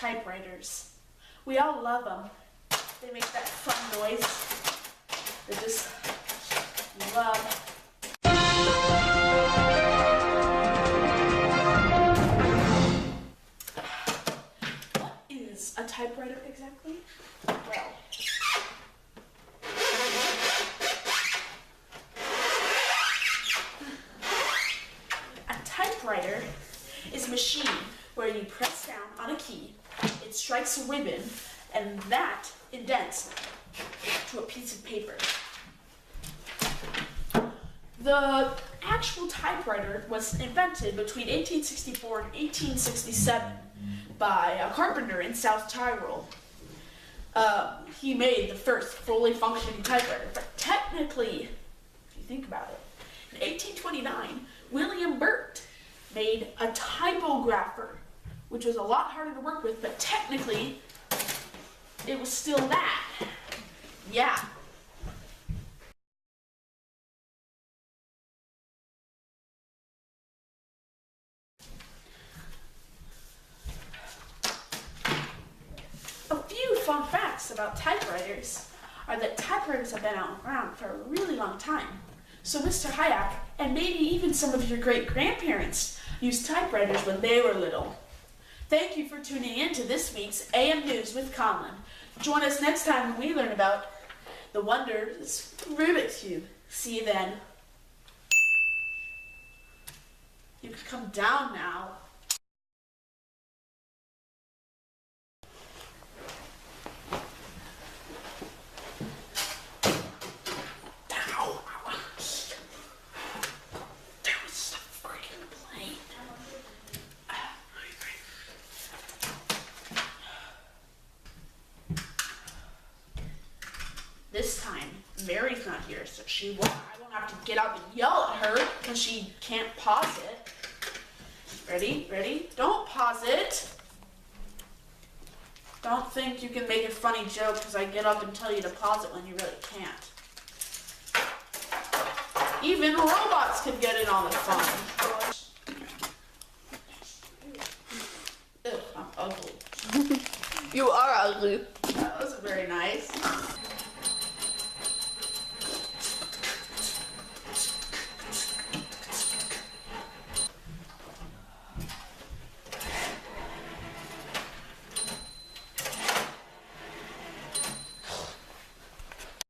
typewriters. We all love them. They make that fun noise. They just love. What is a typewriter exactly? Well, a typewriter is a machine where you press down on a key, it strikes a ribbon, and that indents to a piece of paper. The actual typewriter was invented between 1864 and 1867 by a carpenter in South Tyrol. He made the first fully functioning typewriter, but technically, if you think about it, in 1829, William Burt made a typographer, which was a lot harder to work with, but technically, it was still that. Yeah. A few fun facts about typewriters are that typewriters have been around for a really long time. So Mr. Hayek, and maybe even some of your great-grandparents, used typewriters when they were little. Thank you for tuning in to this week's AM News with Conlan. Join us next time when we learn about the wonders of Rubik's Cube. See you then. You can come down now. This time, Mary's not here, so I won't have to get out and yell at her because she can't pause it. Ready? Ready? Don't pause it. Don't think you can make a funny joke because I get up and tell you to pause it when you really can't. Even robots can get in on the fun. Ugh, I'm ugly. You are ugly.